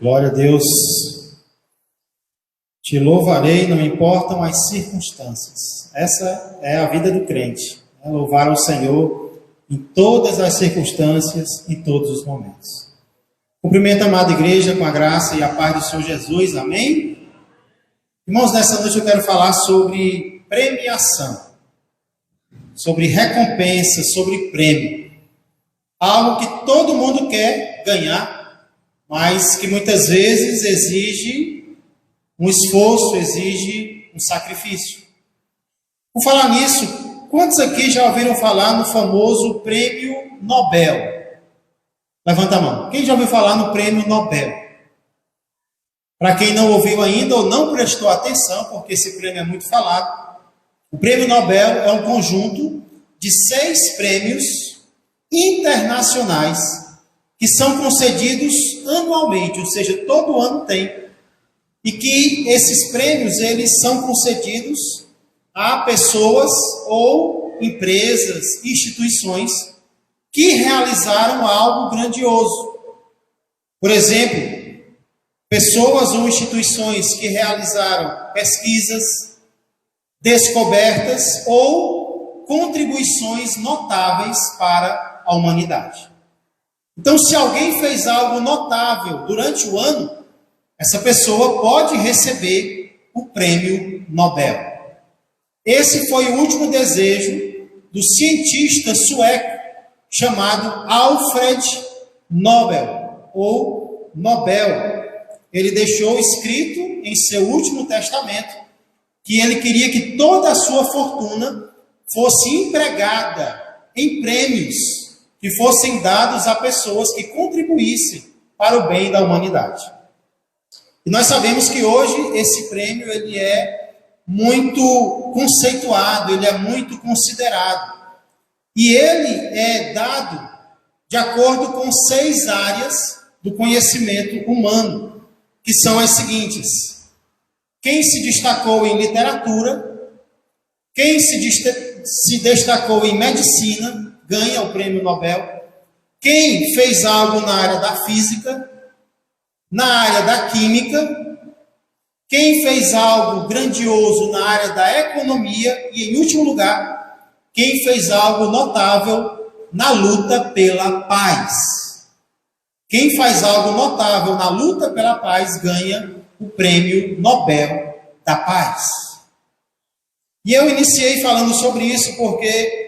Glória a Deus. Te louvarei, não importam as circunstâncias. Essa é a vida do crente. Louvar ao Senhor em todas as circunstâncias, em todos os momentos. Cumprimento a amada igreja com a graça e a paz do Senhor Jesus. Amém? Irmãos, nessa noite eu quero falar sobre premiação, sobre recompensa, sobre prêmio. Algo que todo mundo quer ganhar, mas que muitas vezes exige um esforço, exige um sacrifício. Por falar nisso, quantos aqui já ouviram falar no famoso Prêmio Nobel? Levanta a mão. Quem já ouviu falar no Prêmio Nobel? Para quem não ouviu ainda ou não prestou atenção, porque esse prêmio é muito falado, o Prêmio Nobel é um conjunto de 6 prêmios internacionais que são concedidos anualmente, ou seja, todo ano tem. E que esses prêmios, eles são concedidos a pessoas ou empresas, instituições que realizaram algo grandioso. Por exemplo, pessoas ou instituições que realizaram pesquisas, descobertas ou contribuições notáveis para a humanidade. Então, se alguém fez algo notável durante o ano, essa pessoa pode receber o Prêmio Nobel. Esse foi o último desejo do cientista sueco chamado Alfred Nobel, ou Nobel. Ele deixou escrito em seu último testamento que ele queria que toda a sua fortuna fosse empregada em prêmios que fossem dados a pessoas que contribuíssem para o bem da humanidade. E nós sabemos que hoje esse prêmio ele é muito conceituado, ele é muito considerado. E ele é dado de acordo com 6 áreas do conhecimento humano, que são as seguintes: quem se destacou em literatura, quem se destacou em medicina, ganha o Prêmio Nobel, quem fez algo na área da física, na área da química, quem fez algo grandioso na área da economia e, em último lugar, quem fez algo notável na luta pela paz. Quem faz algo notável na luta pela paz ganha o Prêmio Nobel da Paz. E eu iniciei falando sobre isso porque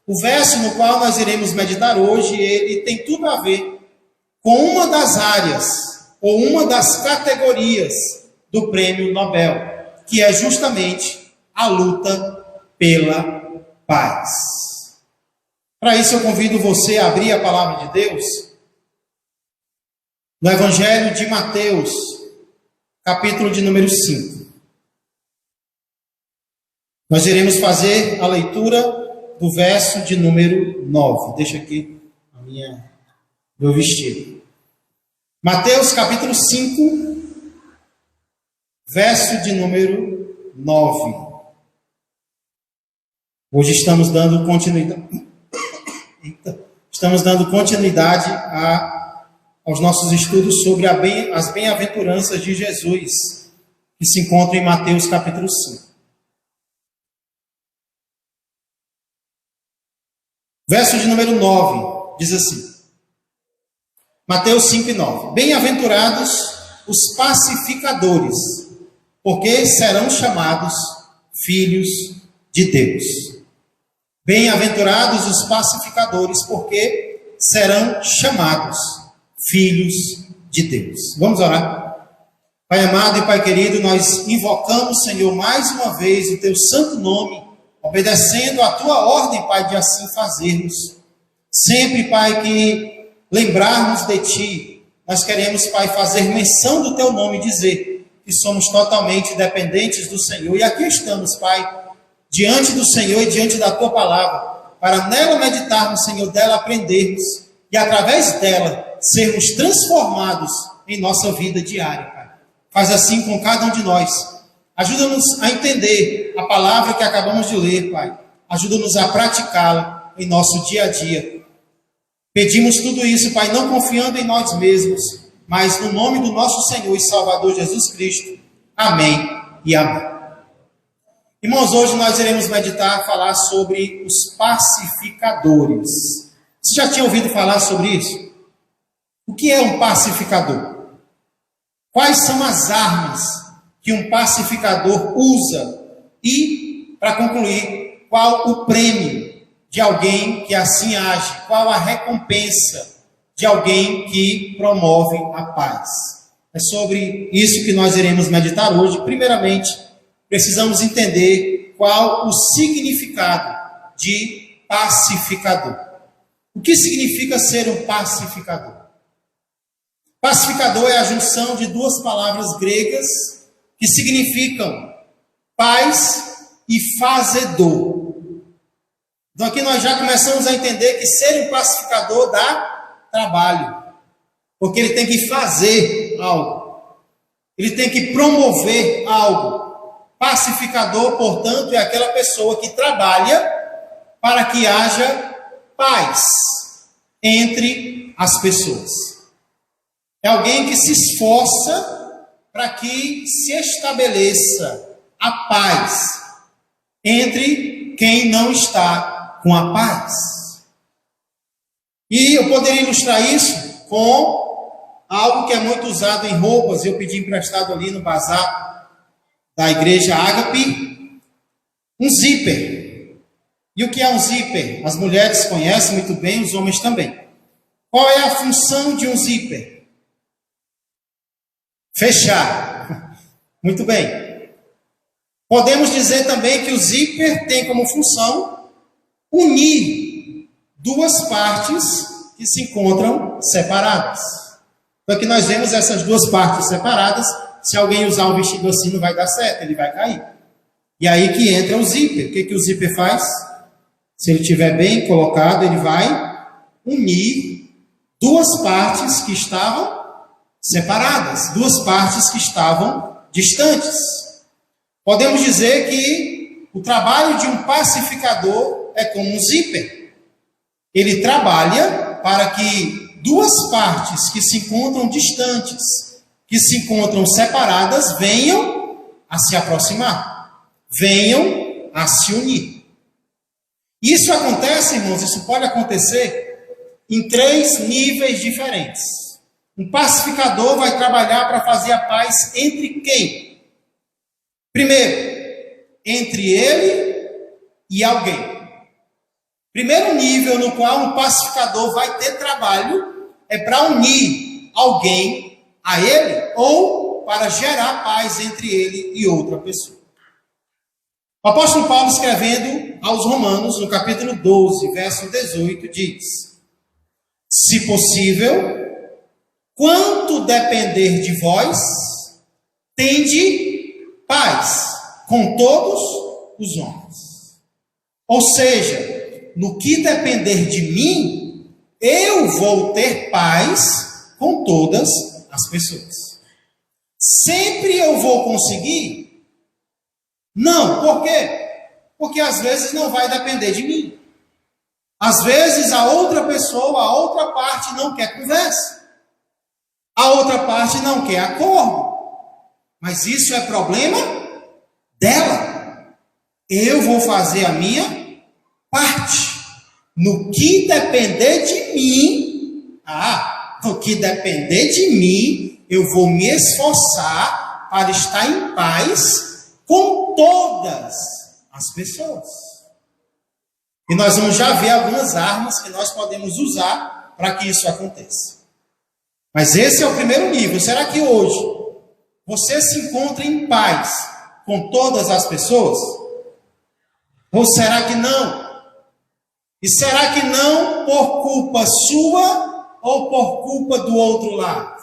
o verso no qual nós iremos meditar hoje, ele tem tudo a ver com uma das áreas ou uma das categorias do Prêmio Nobel, que é justamente a luta pela paz. Para isso eu convido você a abrir a palavra de Deus no Evangelho de Mateus, capítulo de número 5. Nós iremos fazer a leitura do verso de número 9. Deixa aqui meu vestido. Mateus capítulo 5, verso de número 9. Hoje estamos dando continuidade aos nossos estudos sobre as bem-aventuranças de Jesus, que se encontram em Mateus capítulo 5. Verso de número 9 diz assim: Mateus 5 e 9. Bem-aventurados os pacificadores, porque serão chamados filhos de Deus. Bem-aventurados os pacificadores, porque serão chamados filhos de Deus. Vamos orar. Pai amado e Pai querido, nós invocamos, Senhor, mais uma vez o Teu santo nome, obedecendo a Tua ordem, Pai, de assim fazermos. Sempre, Pai, que lembrarmos de Ti, nós queremos, Pai, fazer menção do Teu nome e dizer que somos totalmente dependentes do Senhor. E aqui estamos, Pai, diante do Senhor e diante da Tua palavra, para nela meditarmos, Senhor, dela aprendermos e através dela sermos transformados em nossa vida diária, Pai. Faz assim com cada um de nós. Ajuda-nos a entender a palavra que acabamos de ler, Pai. Ajuda-nos a praticá-la em nosso dia a dia. Pedimos tudo isso, Pai, não confiando em nós mesmos, mas no nome do nosso Senhor e Salvador Jesus Cristo. Amém e amém. Irmãos, hoje nós iremos falar sobre os pacificadores. Você já tinha ouvido falar sobre isso? O que é um pacificador? Quais são as armas que um pacificador usa? E, para concluir, qual o prêmio de alguém que assim age? Qual a recompensa de alguém que promove a paz? É sobre isso que nós iremos meditar hoje. Primeiramente, precisamos entender qual o significado de pacificador. O que significa ser um pacificador? Pacificador é a junção de duas palavras gregas que significam paz e fazedor. Então aqui nós já começamos a entender que ser um pacificador dá trabalho, porque ele tem que fazer algo, ele tem que promover algo. Pacificador, portanto, é aquela pessoa que trabalha para que haja paz entre as pessoas. É alguém que se esforça para que se estabeleça a paz entre quem não está com a paz. E eu poderia ilustrar isso com algo que é muito usado em roupas. Eu pedi emprestado ali no bazar da igreja Ágape, um zíper. E o que é um zíper? As mulheres conhecem muito bem, os homens também. Qual é a função de um zíper? Fechar. Muito bem. Podemos dizer também que o zíper tem como função unir duas partes que se encontram separadas. Então aqui nós vemos essas duas partes separadas. Se alguém usar um vestido assim, não vai dar certo, ele vai cair. E aí que entra o zíper. O que o zíper faz? Se ele estiver bem colocado, ele vai unir duas partes que estavam separadas, duas partes que estavam distantes. Podemos dizer que o trabalho de um pacificador é como um zíper. Ele trabalha para que duas partes que se encontram distantes, que se encontram separadas, venham a se aproximar, venham a se unir. Isso acontece, irmãos, isso pode acontecer em 3 níveis diferentes. Um pacificador vai trabalhar para fazer a paz entre quem? Primeiro, entre ele e alguém. Primeiro nível no qual um pacificador vai ter trabalho é para unir alguém a ele ou para gerar paz entre ele e outra pessoa. O apóstolo Paulo, escrevendo aos Romanos, no capítulo 12, verso 18, diz: se possível, quanto depender de vós, tende paz com todos os homens. Ou seja, no que depender de mim, eu vou ter paz com todas as pessoas. Sempre eu vou conseguir? Não. Por quê? Porque às vezes não vai depender de mim. Às vezes a outra pessoa, a outra parte não quer conversa. A outra parte não quer acordo. Mas isso é problema dela. Eu vou fazer a minha parte. No que depender de mim, no que depender de mim, eu vou me esforçar para estar em paz com todas as pessoas. E nós vamos já ver algumas armas que nós podemos usar para que isso aconteça. Mas esse é o primeiro nível. Será que hoje você se encontra em paz com todas as pessoas? Ou será que não? E será que não por culpa sua ou por culpa do outro lado?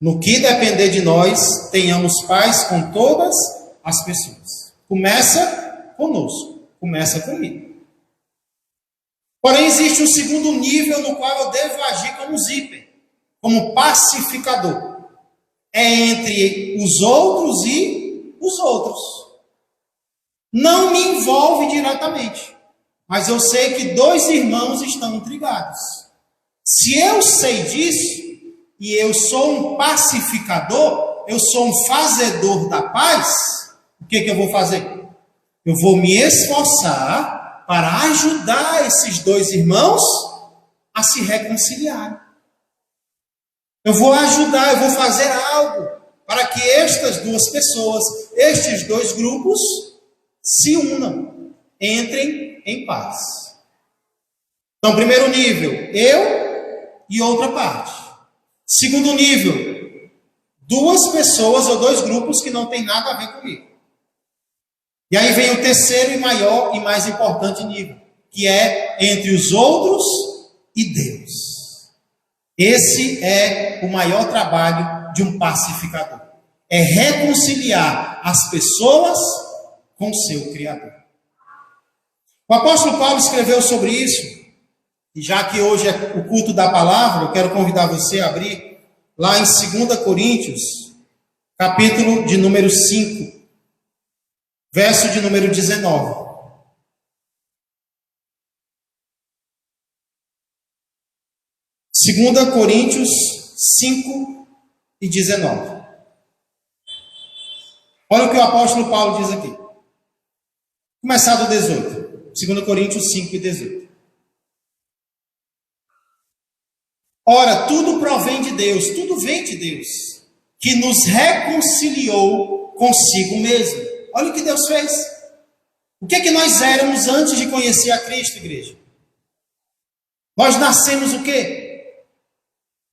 No que depender de nós, tenhamos paz com todas as pessoas. Começa conosco, começa comigo. Porém, existe um segundo nível no qual eu devo agir como zíper, como pacificador. É entre os outros e os outros. Não me envolve diretamente, mas eu sei que 2 irmãos estão intrigados. Se eu sei disso, e eu sou um pacificador, eu sou um fazedor da paz, o que eu vou fazer? Eu vou me esforçar para ajudar esses dois irmãos a se reconciliar. Eu vou ajudar, eu vou fazer algo para que estas duas pessoas, estes dois grupos, se unam, entrem em paz. Então, primeiro nível, eu e outra parte. Segundo nível, duas pessoas ou dois grupos que não tem nada a ver comigo. E aí vem o terceiro e maior e mais importante nível, que é entre os outros e Deus. Esse é o maior trabalho de um pacificador. É reconciliar as pessoas com seu Criador. O apóstolo Paulo escreveu sobre isso, e já que hoje é o culto da palavra, eu quero convidar você a abrir lá em 2 Coríntios, capítulo de número 5, verso de número 19. Segunda Coríntios 5 e 19. Olha o que o apóstolo Paulo diz aqui. Começar do 18. 2 Coríntios 5 e 18. Ora, tudo provém de Deus, tudo vem de Deus, que nos reconciliou consigo mesmo. Olha o que Deus fez. O que é que nós éramos antes de conhecer a Cristo, igreja? Nós nascemos o quê?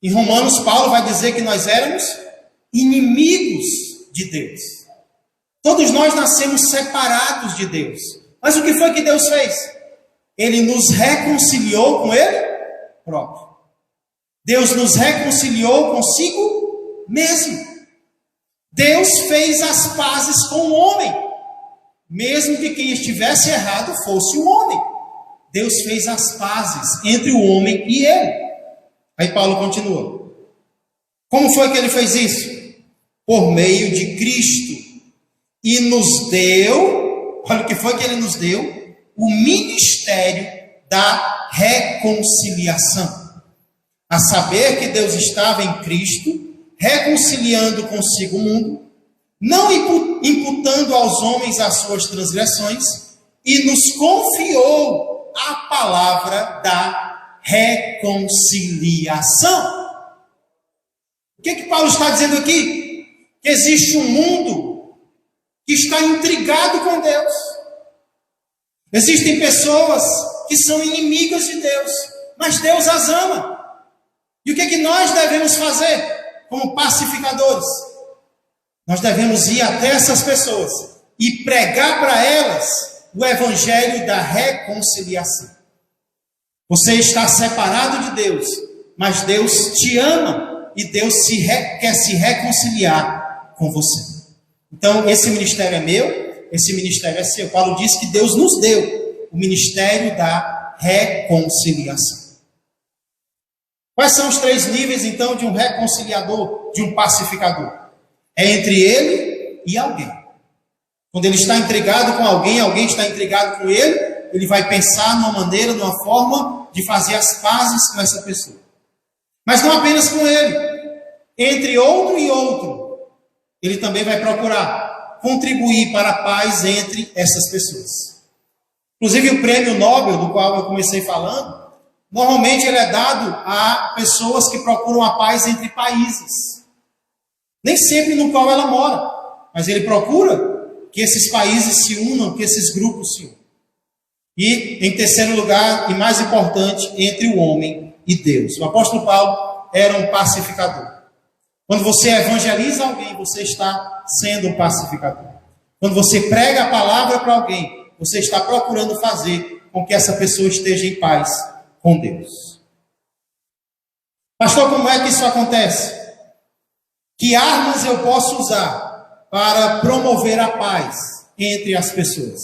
Em Romanos, Paulo vai dizer que nós éramos inimigos de Deus. Todos nós nascemos separados de Deus. Mas o que foi que Deus fez? Ele nos reconciliou com Ele próprio. Deus nos reconciliou consigo mesmo. Deus fez as pazes com o homem. Mesmo que quem estivesse errado fosse o homem. Deus fez as pazes entre o homem e Ele. Aí Paulo continua. Como foi que Ele fez isso? Por meio de Cristo. E nos deu, olha o que foi que Ele nos deu, o ministério da reconciliação. A saber que Deus estava em Cristo, reconciliando consigo o mundo, não imputando aos homens as suas transgressões, e nos confiou a palavra da reconciliação. O que Paulo está dizendo aqui? Que existe um mundo que está intrigado com Deus. Existem pessoas que são inimigas de Deus, mas Deus as ama. E o que nós devemos fazer como pacificadores? Nós devemos ir até essas pessoas e pregar para elas o evangelho da reconciliação. Você está separado de Deus, mas Deus te ama e Deus quer se reconciliar com você. Então, esse ministério é meu, esse ministério é seu. Paulo diz que Deus nos deu o ministério da reconciliação. Quais são os 3 níveis, então, de um reconciliador, de um pacificador? É entre ele e alguém. Quando ele está intrigado com alguém, alguém está intrigado com ele, ele vai pensar numa maneira, numa forma de fazer as pazes com essa pessoa. Mas não apenas com ele. Entre outro e outro, ele também vai procurar contribuir para a paz entre essas pessoas. Inclusive, o prêmio Nobel, do qual eu comecei falando, normalmente ele é dado a pessoas que procuram a paz entre países. Nem sempre no qual ela mora, mas ele procura que esses países se unam, que esses grupos se unam. E, em terceiro lugar, e mais importante, entre o homem e Deus. O apóstolo Paulo era um pacificador. Quando você evangeliza alguém, você está sendo um pacificador. Quando você prega a palavra para alguém, você está procurando fazer com que essa pessoa esteja em paz com Deus. Pastor, como é que isso acontece? Que armas eu posso usar para promover a paz entre as pessoas?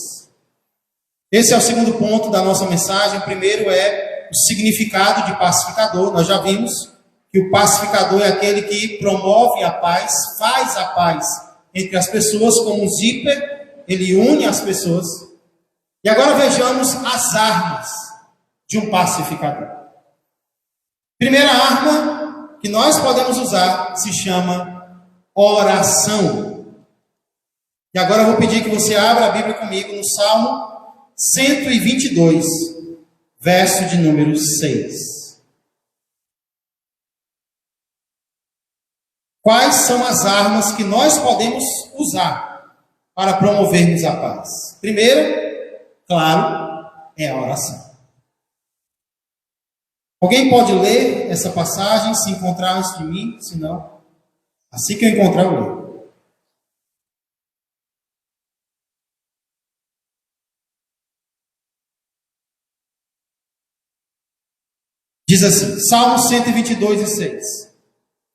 Esse é o segundo ponto da nossa mensagem. O primeiro é o significado de pacificador. Nós já vimos que o pacificador é aquele que promove a paz, faz a paz entre as pessoas, como um zíper, ele une as pessoas. E agora vejamos as armas de um pacificador. Primeira arma que nós podemos usar se chama oração. E agora eu vou pedir que você abra a Bíblia comigo no Salmo 122, verso de número 6. Quais são as armas que nós podemos usar para promovermos a paz? Primeiro, claro, é a oração. Alguém pode ler essa passagem, se encontrar antes de mim? Se não, assim que eu encontrar, eu leio. Diz assim, Salmo 122, 6.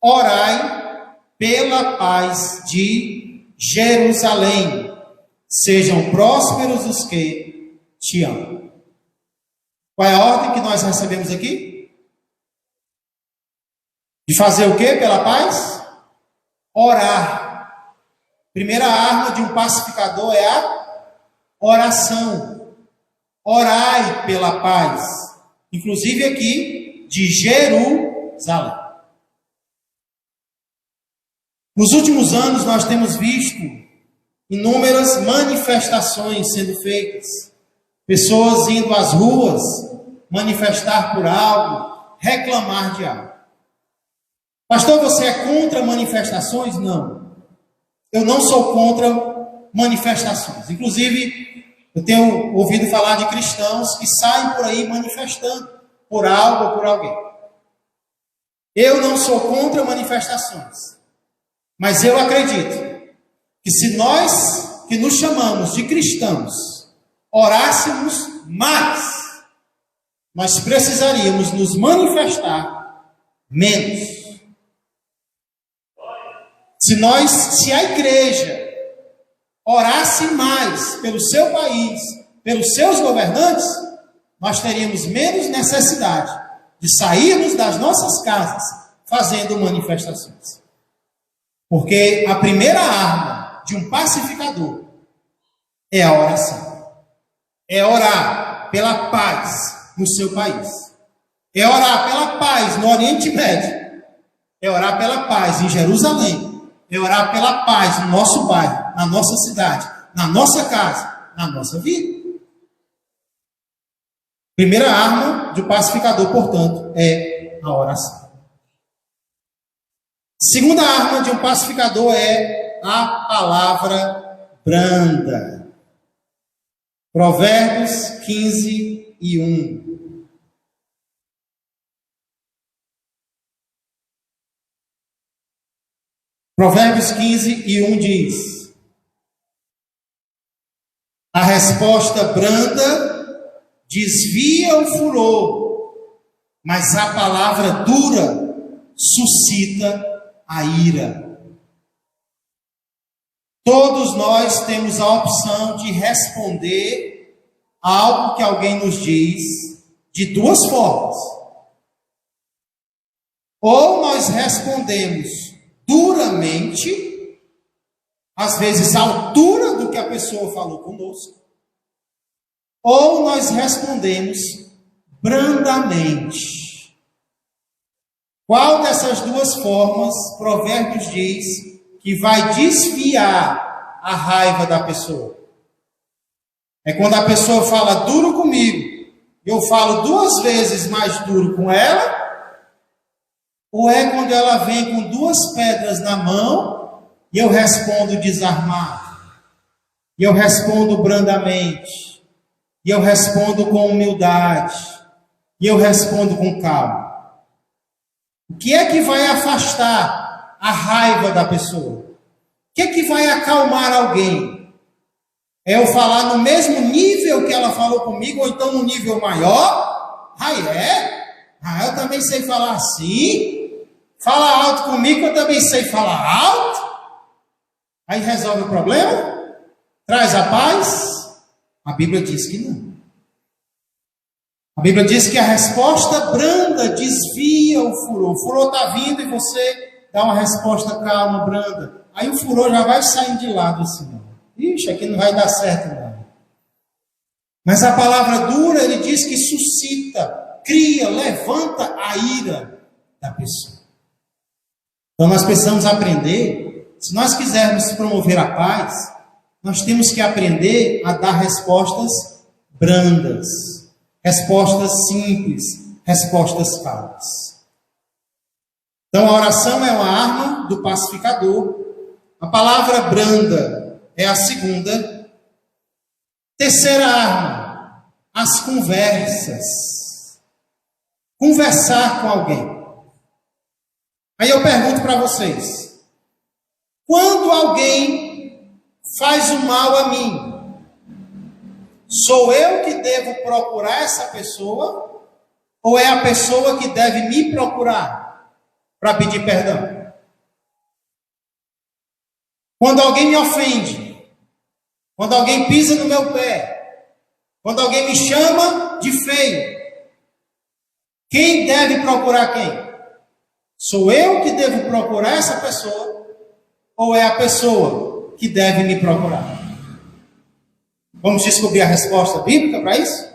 Orai pela paz de Jerusalém. Sejam prósperos os que te amam. Qual é a ordem que nós recebemos aqui? De fazer o quê pela paz? Orar. Primeira arma de um pacificador é a oração. Orai pela paz. Inclusive aqui, de Jerusalém. Nos últimos anos, nós temos visto inúmeras manifestações sendo feitas. Pessoas indo às ruas, manifestar por algo, reclamar de algo. Pastor, você é contra manifestações? Não. Eu não sou contra manifestações. Inclusive, eu tenho ouvido falar de cristãos que saem por aí manifestando por algo ou por alguém. Eu não sou contra manifestações. Mas eu acredito que se nós, que nos chamamos de cristãos, orássemos mais, nós precisaríamos nos manifestar menos. Se a igreja orasse mais pelo seu país, pelos seus governantes, nós teríamos menos necessidade de sairmos das nossas casas fazendo manifestações. Porque a primeira arma de um pacificador é a oração. É orar pela paz no seu país. É orar pela paz no Oriente Médio. É orar pela paz em Jerusalém. É orar pela paz no nosso bairro, na nossa cidade, na nossa casa, na nossa vida. Primeira arma de um pacificador, portanto, é a oração. Segunda arma de um pacificador é a palavra branda. Provérbios 15 e 1. Provérbios 15 e 1 diz: a resposta branda desvia o furor, mas a palavra dura suscita a ira. Todos nós temos a opção de responder a algo que alguém nos diz de duas formas. Ou nós respondemos duramente, às vezes à altura do que a pessoa falou conosco, ou nós respondemos brandamente. Qual dessas duas formas, Provérbios diz, que vai desviar a raiva da pessoa? É quando a pessoa fala duro comigo, eu falo duas vezes mais duro com ela? Ou é quando ela vem com duas pedras na mão e eu respondo desarmado? E eu respondo brandamente? E eu respondo com humildade? E eu respondo com calma? O que é que vai afastar a raiva da pessoa? O que é que vai acalmar alguém? É eu falar no mesmo nível que ela falou comigo, ou então no nível maior? Ah, é? Ah, eu também sei falar assim. Fala alto comigo, eu também sei falar alto. Aí resolve o problema? Traz a paz? A Bíblia diz que não. A Bíblia diz que a resposta branda desvia o furor. O furor está vindo e você dá uma resposta calma, branda. Aí o furor já vai saindo de lado assim. Não. Ixi, aqui não vai dar certo não. Mas a palavra dura, ele diz que suscita, cria, levanta a ira da pessoa. Então nós precisamos aprender, se nós quisermos promover a paz, nós temos que aprender a dar respostas brandas, respostas simples, respostas calmas. Então a oração é uma arma do pacificador. A palavra branda é a segunda. Terceira arma, as conversas. Conversar com alguém. Aí eu pergunto para vocês, quando alguém faz o mal a mim, sou eu que devo procurar essa pessoa ou é a pessoa que deve me procurar para pedir perdão? Quando alguém me ofende, quando alguém pisa no meu pé, quando alguém me chama de feio, quem deve procurar quem? Sou eu que devo procurar essa pessoa ou é a pessoa que deve me procurar? Vamos descobrir a resposta bíblica para isso?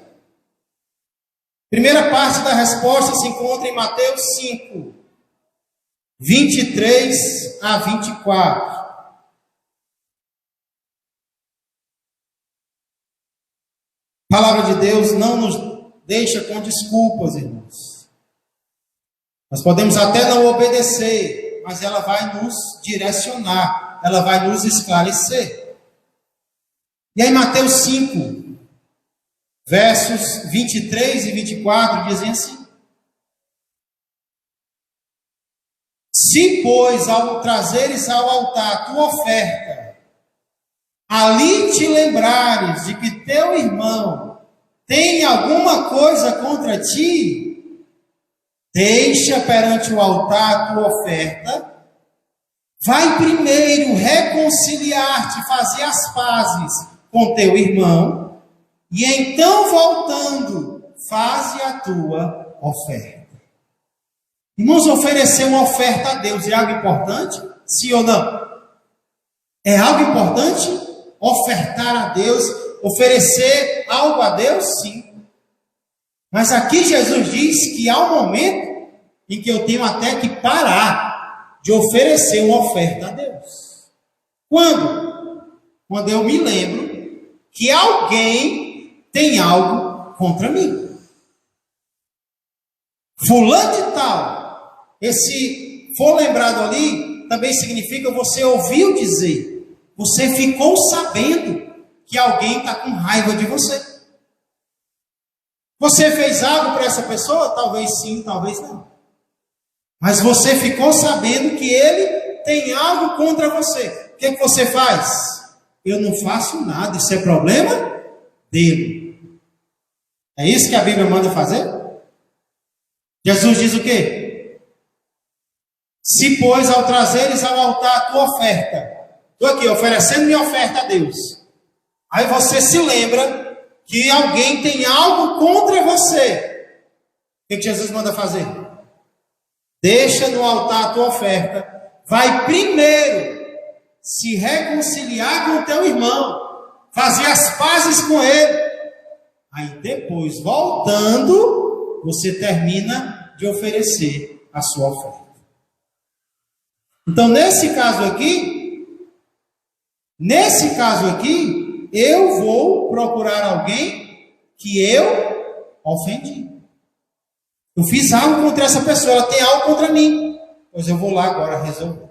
Primeira parte da resposta se encontra em Mateus 5, 23 a 24. A palavra de Deus não nos deixa com desculpas, irmãos. Nós podemos até não obedecer, mas ela vai nos direcionar, ela vai nos esclarecer. E aí Mateus 5, versos 23 e 24 dizem assim: se, pois, ao trazeres ao altar a tua oferta, ali te lembrares de que teu irmão tem alguma coisa contra ti, deixa perante o altar a tua oferta, vai primeiro reconciliar-te, fazer as pazes com teu irmão, e então voltando, faze a tua oferta. Irmãos, oferecer uma oferta a Deus é algo importante? Sim ou não? É algo importante? Ofertar a Deus, oferecer algo a Deus? Sim. Mas aqui Jesus diz que há um momento em que eu tenho até que parar de oferecer uma oferta a Deus. Quando? Quando eu me lembro que alguém tem algo contra mim. Fulano de tal, esse for lembrado ali, também significa você ouviu dizer, você ficou sabendo que alguém está com raiva de você. Você fez algo para essa pessoa? Talvez sim, talvez não. Mas você ficou sabendo que ele tem algo contra você. O que você faz? Eu não faço nada, isso é problema dele. É isso que a Bíblia manda fazer? Jesus diz o quê? Se, pois, ao trazeres ao altar a tua oferta, estou aqui oferecendo minha oferta a Deus. Aí você se lembra que alguém tem algo contra você. O que Jesus manda fazer? Deixa no altar a tua oferta. Vai primeiro se reconciliar com o teu irmão. Fazer as pazes com ele. Aí depois, voltando, você termina de oferecer a sua oferta. Então, nesse caso aqui, eu vou procurar alguém que eu ofendi. Eu fiz algo contra essa pessoa, ela tem algo contra mim. Pois eu vou lá agora resolver.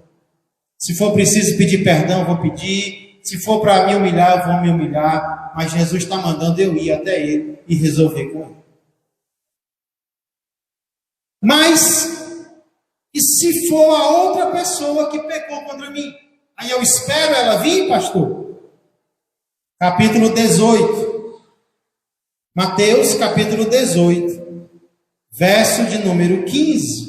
Se for preciso pedir perdão, eu vou pedir. Se for para me humilhar, eu vou me humilhar. Mas Jesus está mandando eu ir até ele e resolver com ele. Mas, e se for a outra pessoa que pecou contra mim? Aí eu espero ela vir, pastor? Capítulo 18. Mateus, capítulo 18, verso de número 15.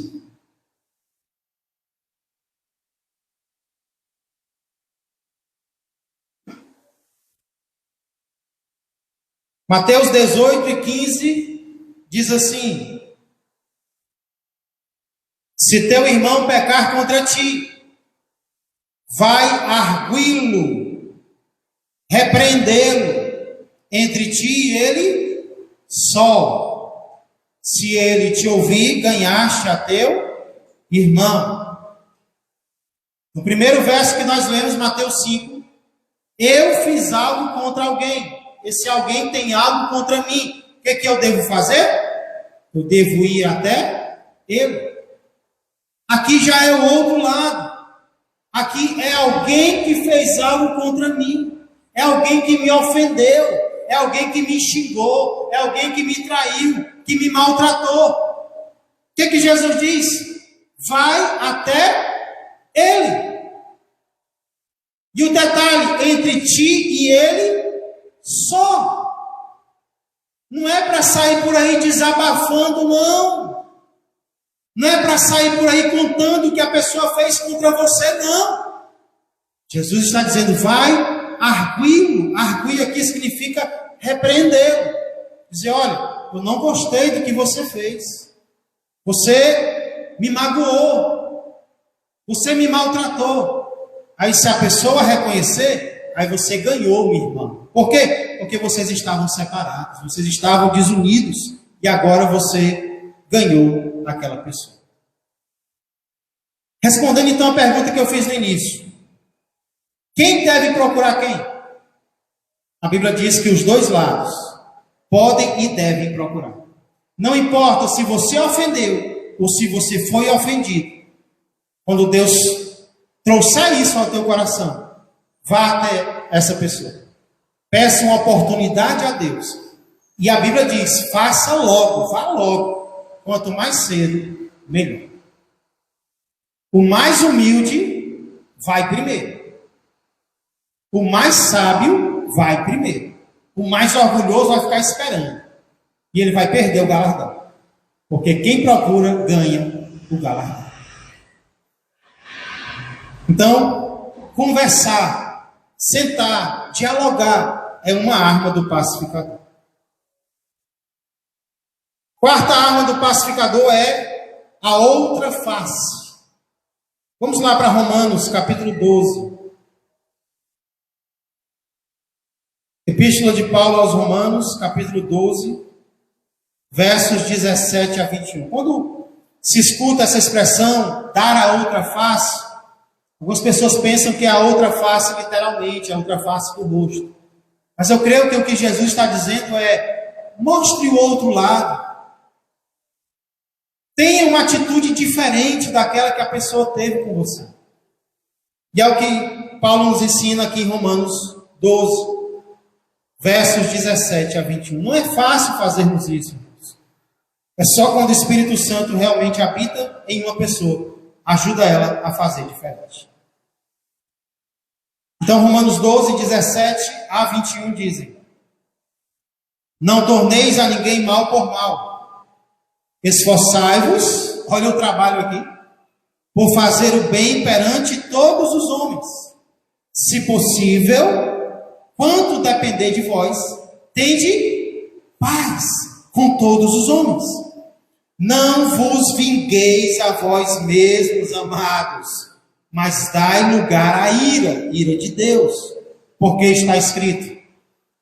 Mateus 18 e 15 diz assim: se teu irmão pecar contra ti, vai arguí-lo, repreendê-lo entre ti e ele só. Se ele te ouvir, ganhaste a teu irmão. No primeiro verso que nós lemos, Mateus 5, eu fiz algo contra alguém. Esse alguém tem algo contra mim. O que eu devo fazer? Eu devo ir até ele. Aqui já é o outro lado. Aqui é alguém que fez algo contra mim. É alguém que me ofendeu. É alguém que me xingou. É alguém que me traiu. Que me maltratou. O que Jesus diz? Vai até ele. E o detalhe, entre ti e ele, só. Não é para sair por aí desabafando, não. Não é para sair por aí contando o que a pessoa fez contra você, não. Jesus está dizendo, vai arguí-lo. Arguir aqui significa repreendê-lo. Dizer, olha, eu não gostei do que você fez. Você me magoou. Você me maltratou. Aí se a pessoa reconhecer, aí você ganhou, minha irmã. Por quê? Porque vocês estavam separados, vocês estavam desunidos, e agora você ganhou daquela pessoa. Respondendo então a pergunta que eu fiz no início. Quem deve procurar quem? A Bíblia diz que os dois lados podem e devem procurar. Não importa se você ofendeu ou se você foi ofendido. Quando Deus trouxer isso ao teu coração, vá até essa pessoa. Peça uma oportunidade a Deus. E a Bíblia diz, faça logo, vá logo. Quanto mais cedo, melhor. O mais humilde vai primeiro. O mais sábio vai primeiro. O mais orgulhoso vai ficar esperando. E ele vai perder o galardão. Porque quem procura, ganha o galardão. Então, conversar, sentar, dialogar é uma arma do pacificador. Quarta arma do pacificador é a outra face. Vamos lá para Romanos, capítulo 12. Epístola de Paulo aos Romanos, capítulo 12, versos 17 a 21. Quando se escuta essa expressão, dar a outra face, algumas pessoas pensam que é a outra face literalmente, a outra face do rosto. Mas eu creio que o que Jesus está dizendo é, mostre o outro lado. Tenha uma atitude diferente daquela que a pessoa teve com você. E é o que Paulo nos ensina aqui em Romanos 12, versos 17 a 21. Não é fácil fazermos isso, irmãos. É só quando o Espírito Santo realmente habita em uma pessoa, ajuda ela a fazer diferente. Então, Romanos 12, 17 a 21 dizem: não torneis a ninguém mal por mal. Esforçai-vos, olha o trabalho aqui, por fazer o bem perante todos os homens. Se possível, quanto depender de vós, tende paz com todos os homens. Não vos vingueis a vós mesmos, amados, mas dai lugar à ira de Deus. Porque está escrito,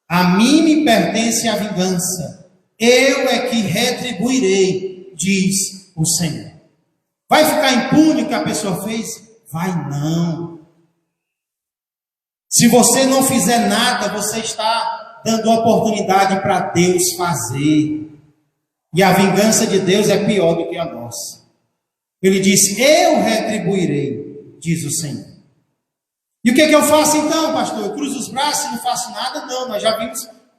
a mim me pertence a vingança, eu é que retribuirei, diz o Senhor. Vai ficar impune o que a pessoa fez? Vai não. Se você não fizer nada, você está dando oportunidade para Deus fazer. E a vingança de Deus é pior do que a nossa. Ele diz, eu retribuirei, diz o Senhor. E o que eu faço então, pastor? Eu cruzo os braços e não faço nada? Não, nós já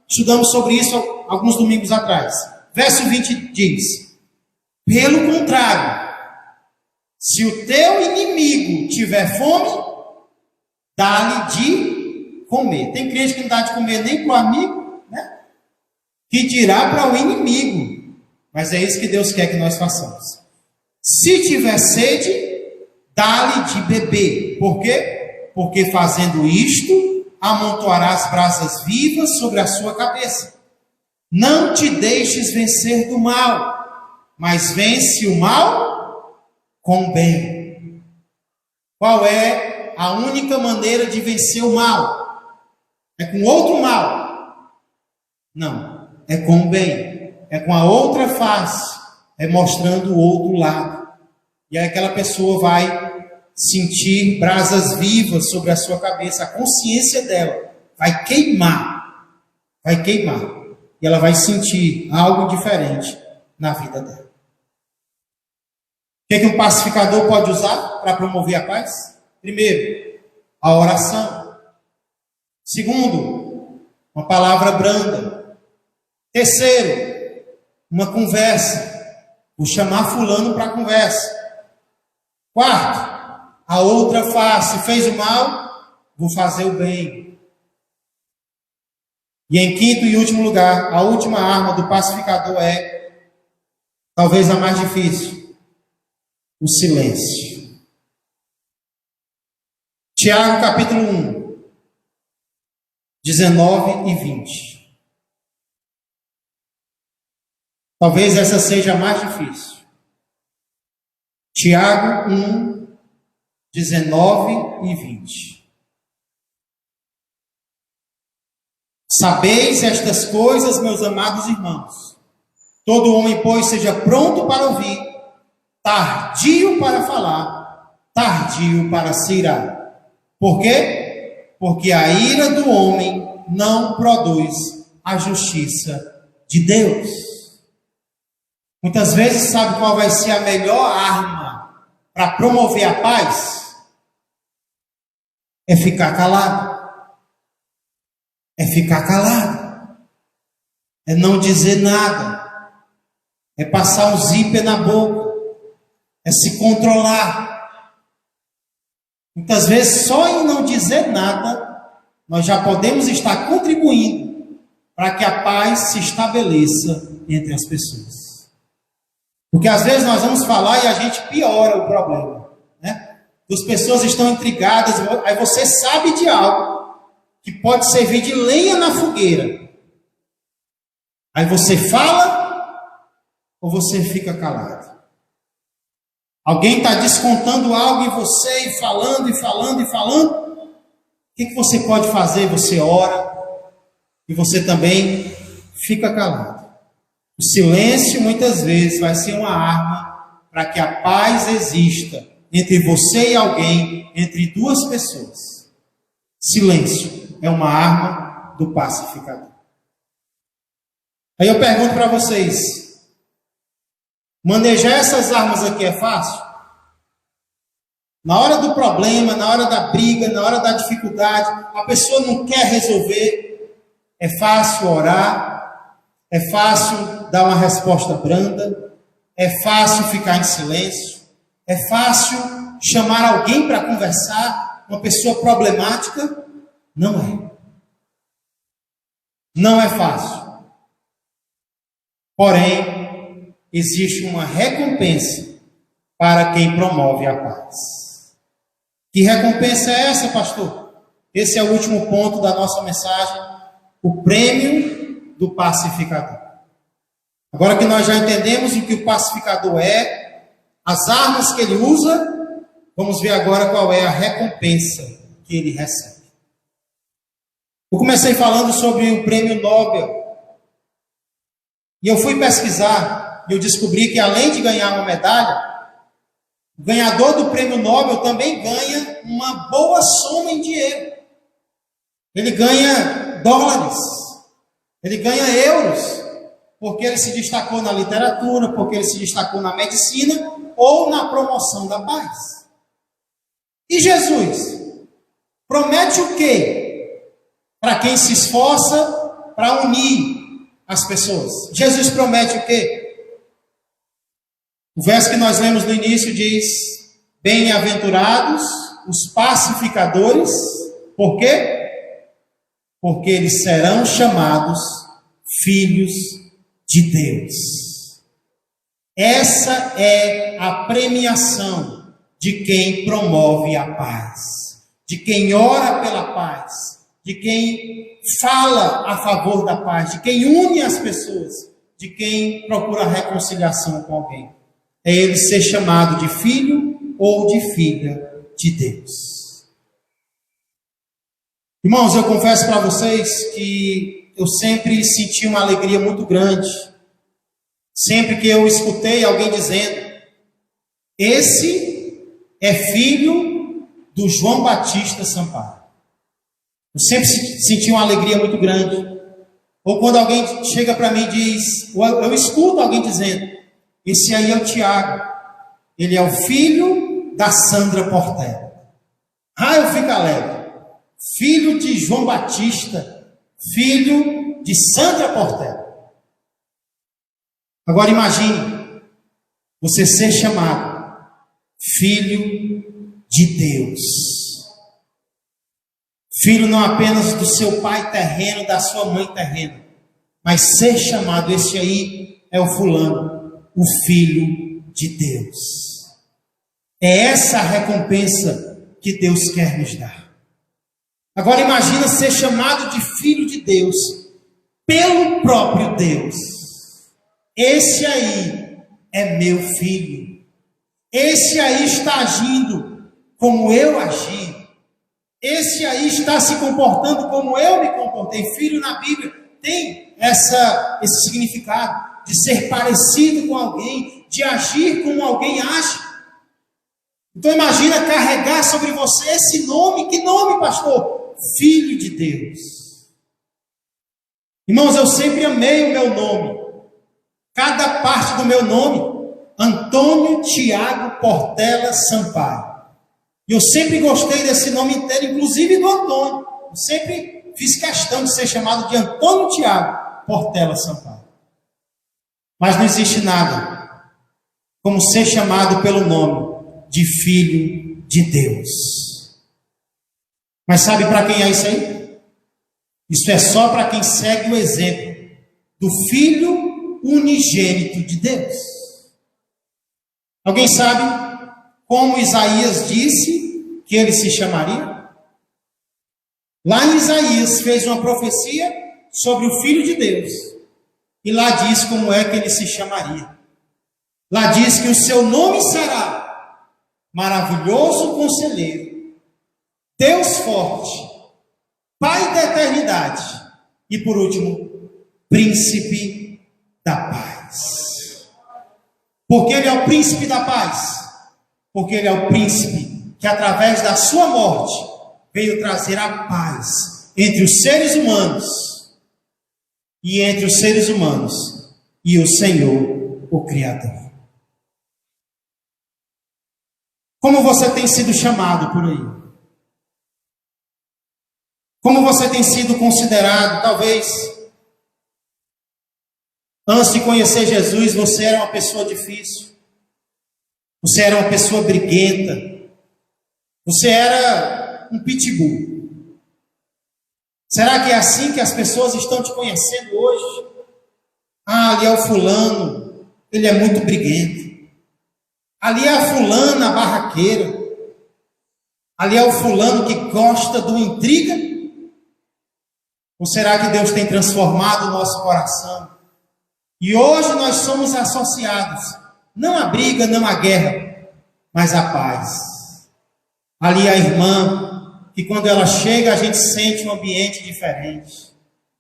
estudamos sobre isso alguns domingos atrás. Verso 20 diz, pelo contrário, se o teu inimigo tiver fome, dá-lhe de comer. Tem crente que não dá de comer nem para o amigo, né? Que dirá para o inimigo. Mas é isso que Deus quer que nós façamos. Se tiver sede, dá-lhe de beber. Por quê? Porque fazendo isto, amontoarás brasas vivas sobre a sua cabeça. Não te deixes vencer do mal, mas vence o mal com o bem. Qual é a única maneira de vencer o mal? É com outro mal? Não, é com o bem. É com a outra face, é mostrando o outro lado. E aí aquela pessoa vai sentir brasas vivas sobre a sua cabeça. A consciência dela vai queimar. Vai queimar. E ela vai sentir algo diferente na vida dela. O que um pacificador pode usar para promover a paz? Primeiro, a oração. Segundo, uma palavra branda. Terceiro, uma conversa. Vou chamar fulano para a conversa. Quarto, a outra face. Fez o mal, vou fazer o bem. E em quinto e último lugar, a última arma do pacificador é, talvez a mais difícil, o silêncio. Tiago capítulo 1, 19 e 20. Talvez essa seja a mais difícil. Tiago 1, 19 e 20. Sabeis estas coisas, meus amados irmãos. Todo homem, pois, seja pronto para ouvir, tardio para falar, tardio para se irar. Por quê? Porque a ira do homem não produz a justiça de Deus. Muitas vezes, sabe qual vai ser a melhor arma para promover a paz? É ficar calado. É ficar calado. É não dizer nada. É passar um zíper na boca. É se controlar. Muitas vezes, só em não dizer nada, nós já podemos estar contribuindo para que a paz se estabeleça entre as pessoas. Porque às vezes nós vamos falar e a gente piora o problema, né? As pessoas estão intrigadas, aí você sabe de algo que pode servir de lenha na fogueira. Aí você fala ou você fica calado? Alguém está descontando algo em você e falando e falando e falando. O que você pode fazer? Você ora e você também fica calado. O silêncio muitas vezes vai ser uma arma para que a paz exista entre você e alguém, entre duas pessoas. Silêncio é uma arma do pacificador. Aí eu pergunto para vocês, manejar essas armas aqui é fácil? Na hora do problema, na hora da briga, na hora da dificuldade, a pessoa não quer resolver, é fácil orar, é fácil dar uma resposta branda, é fácil ficar em silêncio, é fácil chamar alguém para conversar, uma pessoa problemática. Não é. Não é fácil. Porém, existe uma recompensa para quem promove a paz. Que recompensa é essa, pastor? Esse é o último ponto da nossa mensagem, o prêmio do pacificador. Agora que nós já entendemos o que o pacificador é, as armas que ele usa, vamos ver agora qual é a recompensa que ele recebe. Eu comecei falando sobre o prêmio Nobel. E eu fui pesquisar e eu descobri que além de ganhar uma medalha, o ganhador do prêmio Nobel também ganha uma boa soma em dinheiro. Ele ganha dólares, ele ganha euros, porque ele se destacou na literatura, porque ele se destacou na medicina ou na promoção da paz. E Jesus promete o quê? Para quem se esforça para unir as pessoas. Jesus promete o quê? O verso que nós lemos no início diz: bem-aventurados os pacificadores. Por quê? Porque eles serão chamados filhos de Deus. Essa é a premiação de quem promove a paz, de quem ora pela paz, de quem fala a favor da paz, de quem une as pessoas, de quem procura reconciliação com alguém. É ele ser chamado de filho ou de filha de Deus. Irmãos, eu confesso para vocês que eu sempre senti uma alegria muito grande, sempre que eu escutei alguém dizendo: esse é filho do João Batista Sampaio. Eu sempre senti uma alegria muito grande. Ou quando alguém chega para mim e diz, ou eu escuto alguém dizendo, esse aí é o Tiago, ele é o filho da Sandra Portela. Ah, eu fico alegre. Filho de João Batista, filho de Sandra Portela. Agora imagine você ser chamado filho de Deus. Filho não apenas do seu pai terreno, da sua mãe terrena, mas ser chamado, esse aí é o fulano, o filho de Deus. É essa a recompensa que Deus quer nos dar. Agora imagina ser chamado de filho de Deus pelo próprio Deus. Esse aí é meu filho. Esse aí está agindo como eu agi. Esse aí está se comportando como eu me comportei. Filho na Bíblia tem esse significado de ser parecido com alguém, de agir como alguém age. Então imagina carregar sobre você esse nome. Que nome, pastor? Filho de Deus. Irmãos, eu sempre amei o meu nome. Cada parte do meu nome, Antônio Tiago Portela Sampaio. E eu sempre gostei desse nome inteiro, inclusive do Antônio. Eu sempre fiz questão de ser chamado de Antônio Tiago Portela Sampaio. Mas não existe nada como ser chamado pelo nome de filho de Deus. Mas sabe para quem é isso aí? Isso é só para quem segue o exemplo do Filho unigênito de Deus. Alguém sabe como Isaías disse que ele se chamaria? Lá em Isaías fez uma profecia sobre o Filho de Deus. E lá diz como é que ele se chamaria. Lá diz que o seu nome será Maravilhoso Conselheiro, Deus Forte, Pai da Eternidade e, por último, Príncipe da Paz. Porque ele é o Príncipe da Paz. Porque ele é o príncipe que, através da sua morte, veio trazer a paz entre os seres humanos e entre os seres humanos e o Senhor, o Criador. Como você tem sido chamado por aí? Como você tem sido considerado? Talvez, antes de conhecer Jesus, você era uma pessoa difícil. Você era uma pessoa briguenta. Você era um pitbull. Será que é assim que as pessoas estão te conhecendo hoje? Ah, ali é o fulano, ele é muito briguento. Ali é a fulana, a barraqueira. Ali é o fulano que gosta do intriga. Ou será que Deus tem transformado o nosso coração? E hoje nós somos associados, não à briga, não à guerra, mas à paz. Ali a irmã, que quando ela chega a gente sente um ambiente diferente.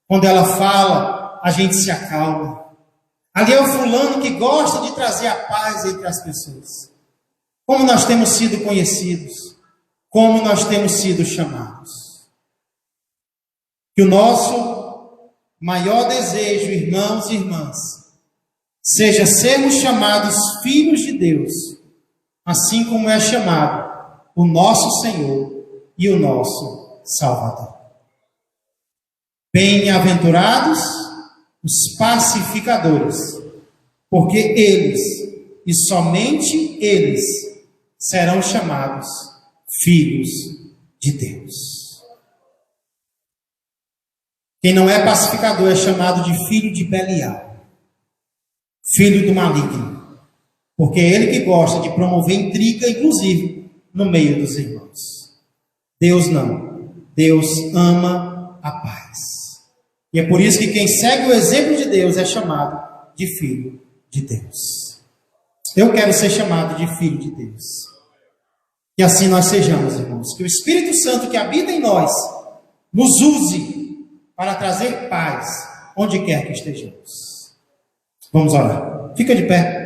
Quando ela fala, a gente se acalma. Ali é o fulano que gosta de trazer a paz entre as pessoas. Como nós temos sido conhecidos, como nós temos sido chamados. Que o nosso maior desejo, irmãos e irmãs, seja sermos chamados filhos de Deus, assim como é chamado o nosso Senhor e o nosso Salvador. Bem-aventurados os pacificadores, porque eles, e somente eles, serão chamados filhos de Deus. Quem não é pacificador é chamado de filho de Belial, filho do maligno, porque é ele que gosta de promover intriga, inclusive, no meio dos irmãos. Deus não. Deus ama a paz. E é por isso que quem segue o exemplo de Deus é chamado de filho de Deus. Eu quero ser chamado de filho de Deus. Que assim nós sejamos, irmãos. Que o Espírito Santo que habita em nós nos use para trazer paz onde quer que estejamos. Vamos orar. Fica de pé.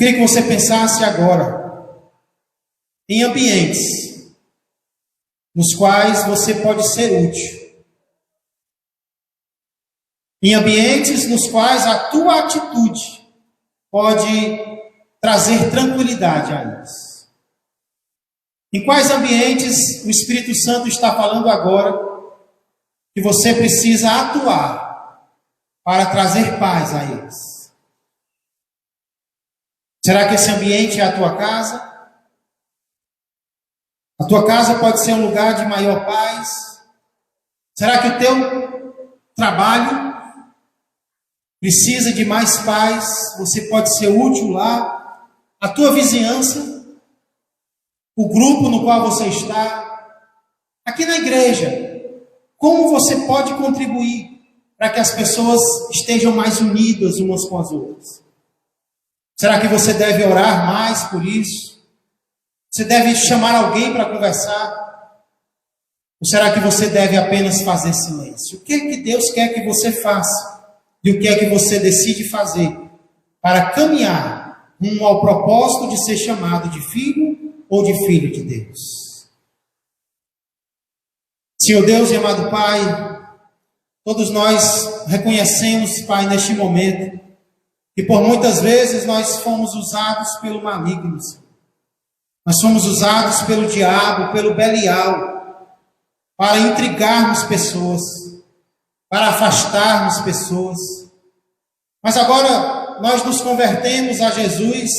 queria que você pensasse agora em ambientes nos quais você pode ser útil. Em ambientes nos quais a tua atitude pode trazer tranquilidade a eles. Em quais ambientes o Espírito Santo está falando agora que você precisa atuar para trazer paz a eles? Será que esse ambiente é a tua casa? A tua casa pode ser um lugar de maior paz? Será que o teu trabalho precisa de mais paz? Você pode ser útil lá? A tua vizinhança? O grupo no qual você está? Aqui na igreja, como você pode contribuir para que as pessoas estejam mais unidas umas com as outras? Será que você deve orar mais por isso? Você deve chamar alguém para conversar? Ou será que você deve apenas fazer silêncio? O que é que Deus quer que você faça? E o que é que você decide fazer para caminhar rumo ao propósito de ser chamado de filho ou de filho de Deus? Senhor Deus e amado Pai, todos nós reconhecemos, Pai, neste momento, que por muitas vezes nós fomos usados pelo maligno, nós fomos usados pelo diabo, pelo Belial, para intrigarmos pessoas, para afastarmos pessoas. Mas agora nós nos convertemos a Jesus,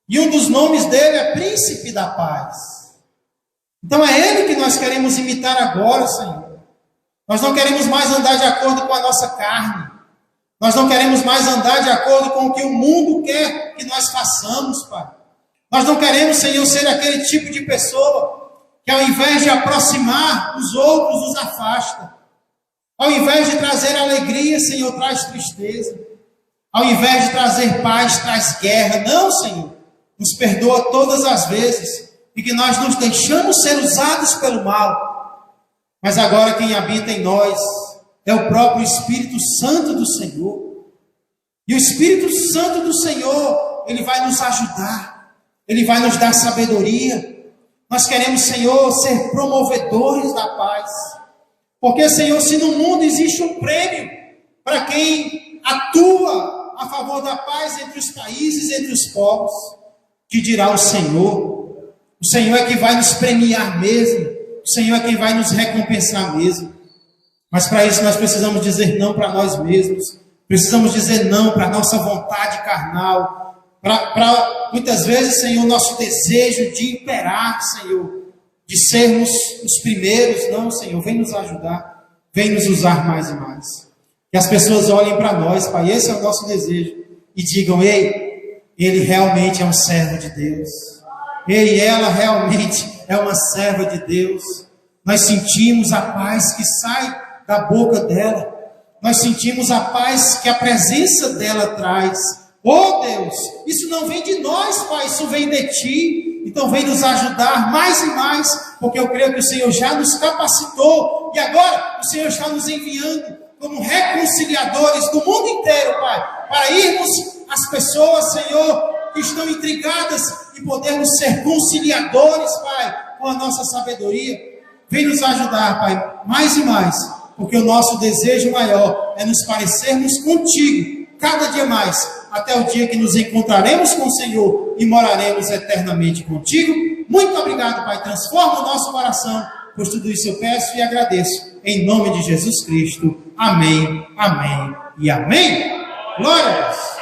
e um dos nomes dele é Príncipe da Paz. Então é ele que nós queremos imitar agora, Senhor. Nós não queremos mais andar de acordo com a nossa carne. Nós não queremos mais andar de acordo com o que o mundo quer que nós façamos, Pai. Nós não queremos, Senhor, ser aquele tipo de pessoa que ao invés de aproximar os outros, os afasta. Ao invés de trazer alegria, Senhor, traz tristeza. Ao invés de trazer paz, traz guerra. Não, Senhor. Nos perdoa todas as vezes e que nós nos deixamos ser usados pelo mal. Mas agora quem habita em nós é o próprio Espírito Santo do Senhor. E o Espírito Santo do Senhor, ele vai nos ajudar. Ele vai nos dar sabedoria. Nós queremos, Senhor, ser promovedores da paz. Porque, Senhor, se no mundo existe um prêmio para quem atua a favor da paz entre os países, entre os povos, que dirá o Senhor. O Senhor é que vai nos premiar mesmo. O Senhor é quem vai nos recompensar mesmo. Mas para isso nós precisamos dizer não para nós mesmos. Precisamos dizer não para a nossa vontade carnal. Para muitas vezes, Senhor, nosso desejo de imperar, Senhor, de sermos os primeiros. Não, Senhor, vem nos ajudar. Vem nos usar mais e mais. Que as pessoas olhem para nós, Pai, esse é o nosso desejo. E digam, ei, ele realmente é um servo de Deus. Ei, ela realmente é uma serva de Deus. Nós sentimos a paz que sai da boca dela. Nós sentimos a paz que a presença dela traz. Oh Deus, isso não vem de nós, Pai, isso vem de Ti. Então vem nos ajudar mais e mais, porque eu creio que o Senhor já nos capacitou. E agora o Senhor está nos enviando como reconciliadores do mundo inteiro, Pai, para irmos às pessoas, Senhor, que estão intrigadas e podermos ser conciliadores, Pai, com a nossa sabedoria. Vem nos ajudar, Pai, mais e mais, porque o nosso desejo maior é nos parecermos contigo, cada dia mais, até o dia que nos encontraremos com o Senhor e moraremos eternamente contigo. Muito obrigado, Pai, transforma o nosso coração, pois tudo isso eu peço e agradeço, em nome de Jesus Cristo. Amém, amém e amém. Glória a Deus.